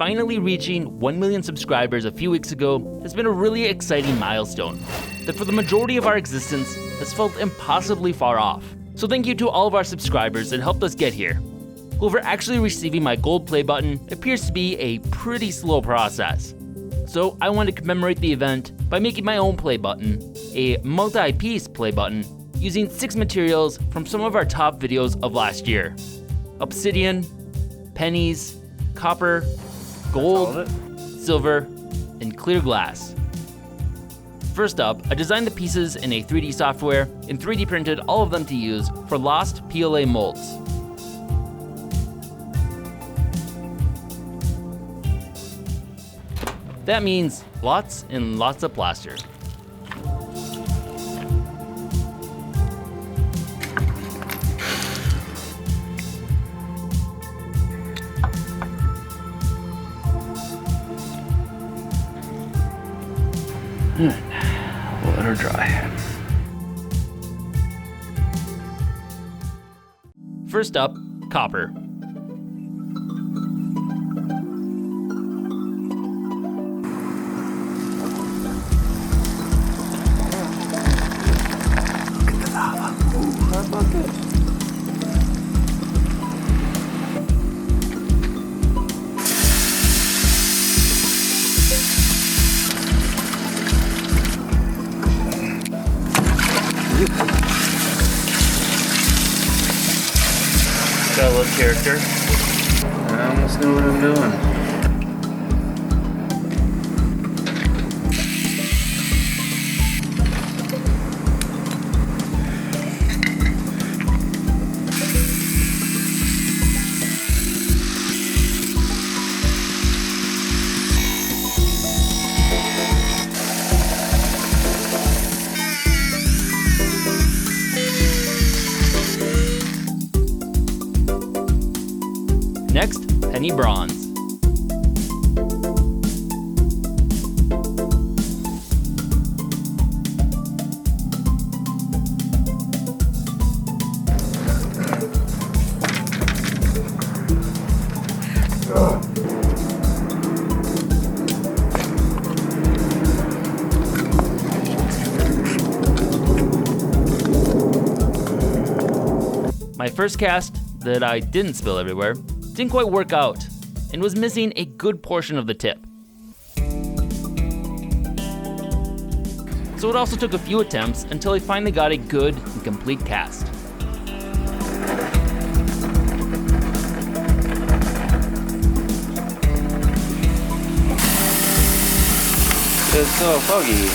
finally reaching 1 million subscribers a few weeks ago has been a really exciting milestone that for the majority of our existence has felt impossibly far off. So thank you to all of our subscribers that helped us get here. However, actually receiving my gold play button appears to be a pretty slow process. So I wanted to commemorate the event by making my own play button, a multi-piece play button, using 6 materials from some of our top videos of last year. Obsidian, pennies, copper, gold, silver, and clear glass. First up, I designed the pieces in a 3D software and 3D printed all of them to use for lost PLA molds. That means lots and lots of plaster. Let her dry. First up, copper. Got a little character. I almost know what I'm doing. Next, penny bronze. My first cast that I didn't spill everywhere didn't quite work out and was missing a good portion of the tip. So it also took a few attempts until I finally got a good and complete cast. It's so foggy.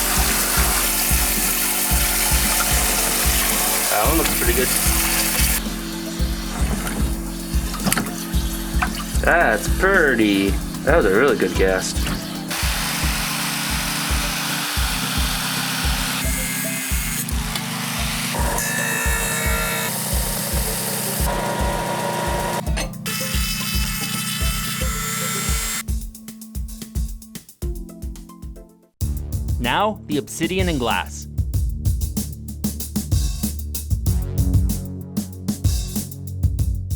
That one looks pretty good. That's pretty. That was a really good cast. Now, the obsidian and glass.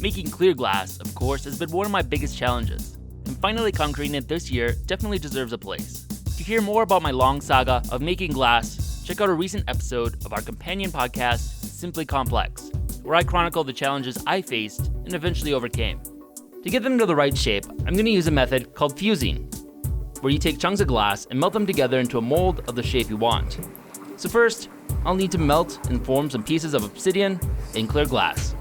Making clear glass, of course, has been one of my biggest challenges, and finally conquering it this year definitely deserves a place. To hear more about my long saga of making glass, check out a recent episode of our companion podcast, Simply Complex, where I chronicle the challenges I faced and eventually overcame. To get them to the right shape, I'm going to use a method called fusing, where you take chunks of glass and melt them together into a mold of the shape you want. So first, I'll need to melt and form some pieces of obsidian and clear glass.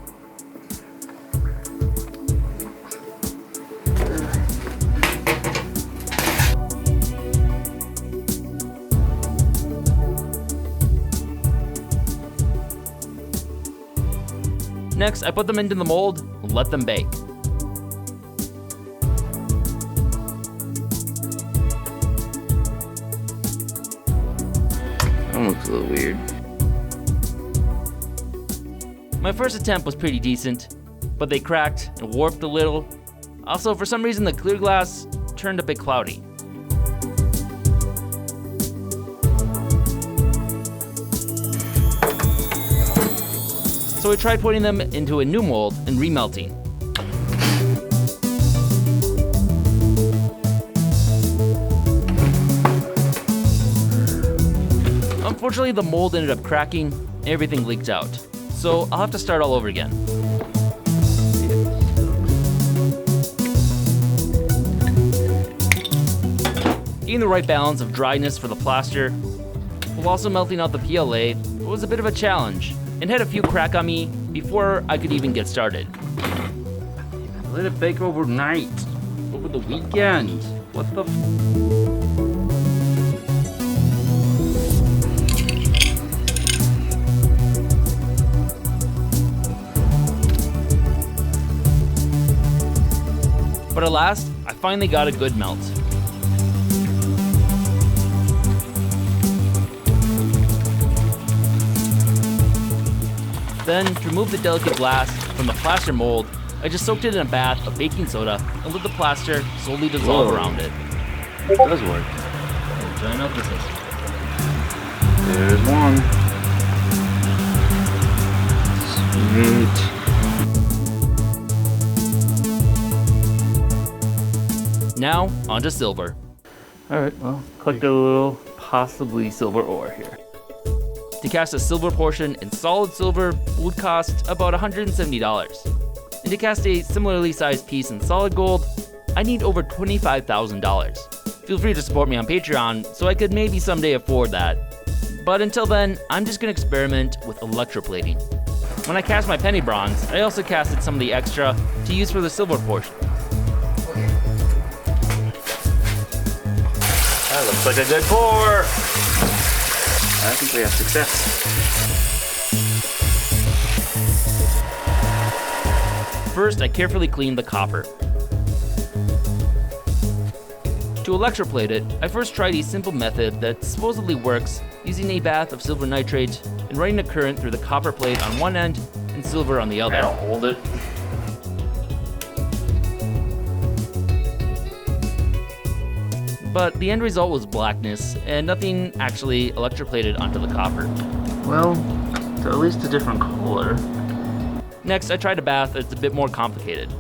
Next, I put them into the mold and let them bake. That looks a little weird. My first attempt was pretty decent, but they cracked and warped a little. Also, for some reason, the clear glass turned a bit cloudy. So I tried putting them into a new mold and remelting. Unfortunately, the mold ended up cracking, and everything leaked out. So I'll have to start all over again. Getting the right balance of dryness for the plaster, while also melting out the PLA, was a bit of a challenge, and had a few crack on me before I could even get started. Let it bake overnight, over the weekend. What the But at last, I finally got a good melt. Then, to remove the delicate glass from the plaster mold, I just soaked it in a bath of baking soda and let the plaster slowly dissolve around it. It does work. Join up, this is. There's one. Sweet. Now, onto silver. Alright, well, collect a little possibly silver ore here. To cast a silver portion in solid silver would cost about $170. And to cast a similarly sized piece in solid gold, I need over $25,000. Feel free to support me on Patreon so I could maybe someday afford that. But until then, I'm just gonna experiment with electroplating. When I cast my penny bronze, I also casted some of the extra to use for the silver portion. That looks like a good pour. I think we have success. First, I carefully cleaned the copper. To electroplate it, I first tried a simple method that supposedly works using a bath of silver nitrate and running a current through the copper plate on one end and silver on the other. I'll hold it. But the end result was blackness, and nothing actually electroplated onto the copper. Well, it's at least a different color. Next, I tried a bath that's a bit more complicated.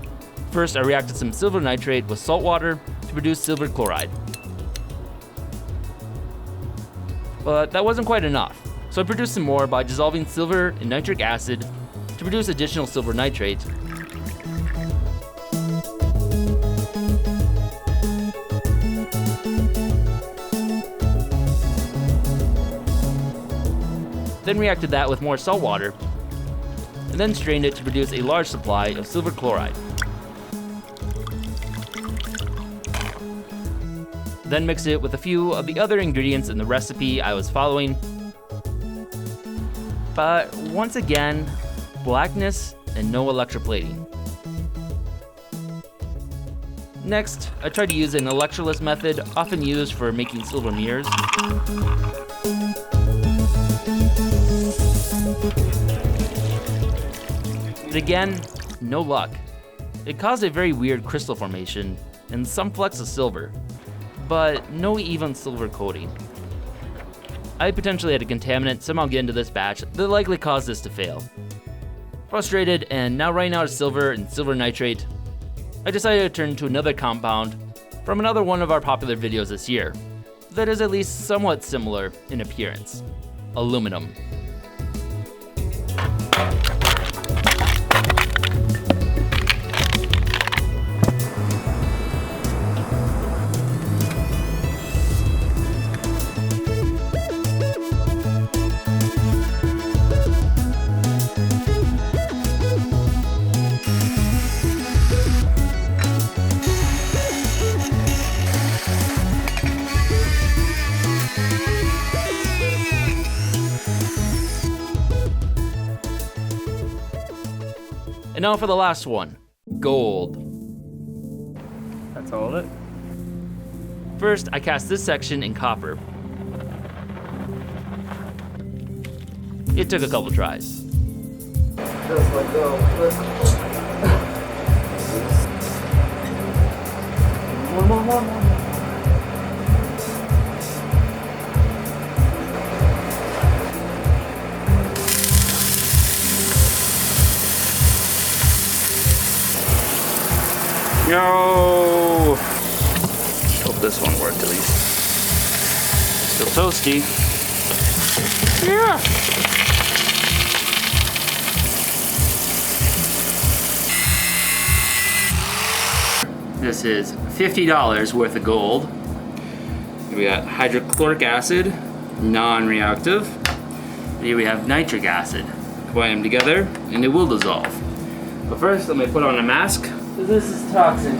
First, I reacted some silver nitrate with salt water to produce silver chloride. But that wasn't quite enough, so I produced some more by dissolving silver in nitric acid to produce additional silver nitrate. Then reacted that with more salt water, and then strained it to produce a large supply of silver chloride. Then mixed it with a few of the other ingredients in the recipe I was following. But once again, blackness and no electroplating. Next, I tried to use an electroless method often used for making silver mirrors. But again, no luck. It caused a very weird crystal formation and some flecks of silver, but no even silver coating. I potentially had a contaminant somehow get into this batch that likely caused this to fail. Frustrated and now running out of silver and silver nitrate, I decided to turn to another compound from another one of our popular videos this year that is at least somewhat similar in appearance: aluminum. And now for the last one, gold. That's all of it? First, I cast this section in copper. It took a couple tries. Just like go. More. No! Hope this one worked at least. Still toasty. Yeah! This is $50 worth of gold. We got hydrochloric acid, non-reactive. Here we have nitric acid. Combine them together and it will dissolve. But first, let me put on a mask. This is toxic.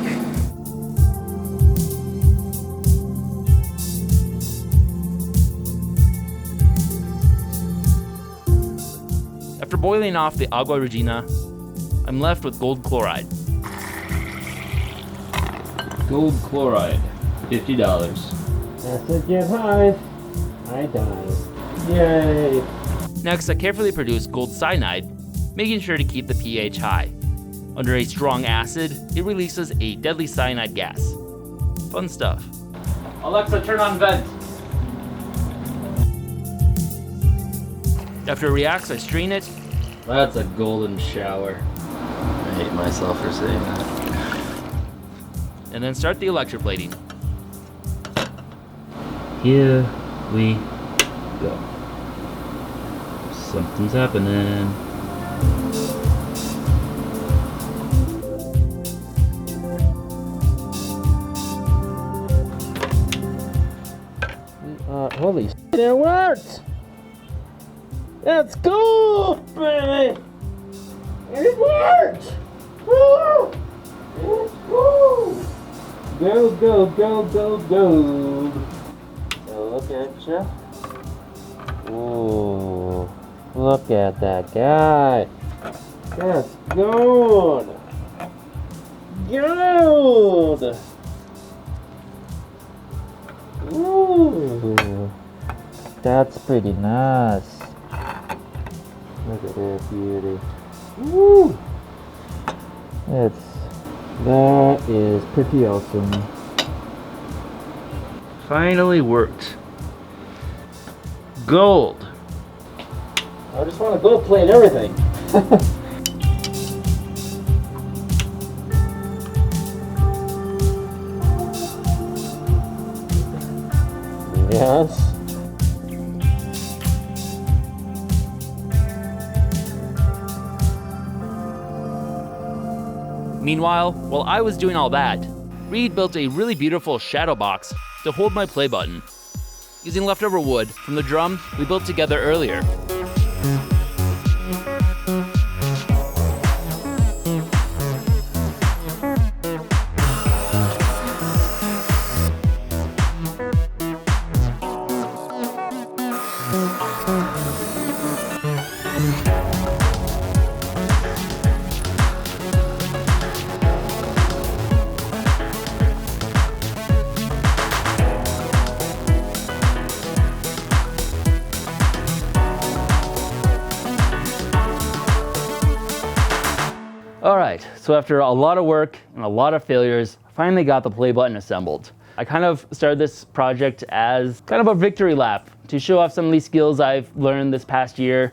After boiling off the agua regina, I'm left with gold chloride. Gold chloride, $50. Acid get high. I die. Yay. Next, I carefully produce gold cyanide, making sure to keep the pH high. Under a strong acid, it releases a deadly cyanide gas. Fun stuff. Alexa, turn on vent. After it reacts, I strain it. That's a golden shower. I hate myself for saying that. And then start the electroplating. Here we go. Something's happening. Holy shit, it worked! Let's go, baby! It worked! Woo! Woo! Go, go, go, go, go! So look at you. Ooh, look at that guy. That's good. Good. Ooh, that's pretty nice. Look at that beauty. Woo! That is pretty awesome. Finally worked. Gold. I just want to gold plate everything. Yes. Meanwhile, while I was doing all that, Reed built a really beautiful shadow box to hold my play button. Using leftover wood from the drum we built together earlier. Alright, so after a lot of work and a lot of failures, I finally got the play button assembled. I kind of started this project as kind of a victory lap to show off some of these skills I've learned this past year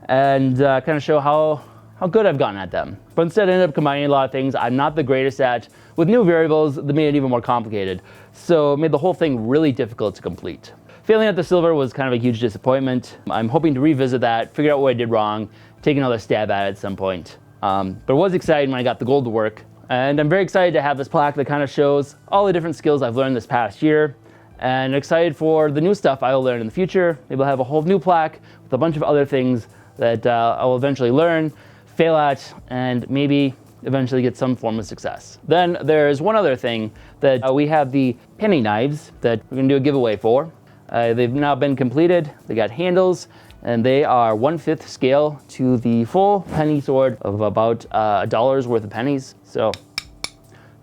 and kind of show how good I've gotten at them. But instead I ended up combining a lot of things I'm not the greatest at with new variables that made it even more complicated. So it made the whole thing really difficult to complete. Failing at the silver was kind of a huge disappointment. I'm hoping to revisit that, figure out what I did wrong, take another stab at it at some point. But it was exciting when I got the gold to work. And I'm very excited to have this plaque that kind of shows all the different skills I've learned this past year. And excited for the new stuff I will learn in the future. Maybe I'll have a whole new plaque with a bunch of other things that I will eventually learn, fail at, and maybe eventually get some form of success. Then there's one other thing that we have the penny knives that we're gonna do a giveaway for. They've now been completed. They got handles, and they are 1/5 scale to the full penny sword of about $1 worth of pennies. So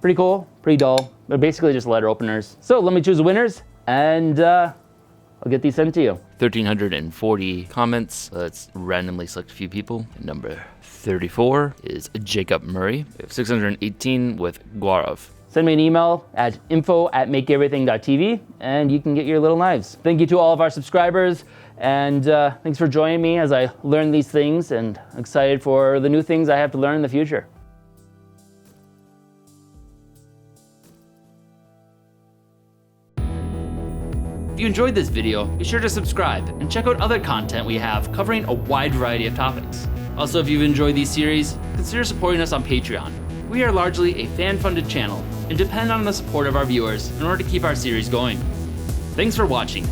pretty cool, pretty dull, but basically just letter openers. So let me choose the winners, and I'll get these sent to you. 1,340 comments. Let's randomly select a few people. Number 34 is Jacob Murray. We have 618 with Guarav. Send me an email at info@makeeverything.tv and you can get your little knives. Thank you to all of our subscribers, and thanks for joining me as I learn these things, and I'm excited for the new things I have to learn in the future. If you enjoyed this video, be sure to subscribe and check out other content we have covering a wide variety of topics. Also, if you've enjoyed these series, consider supporting us on Patreon. We are largely a fan-funded channel and depend on the support of our viewers in order to keep our series going. Thanks for watching.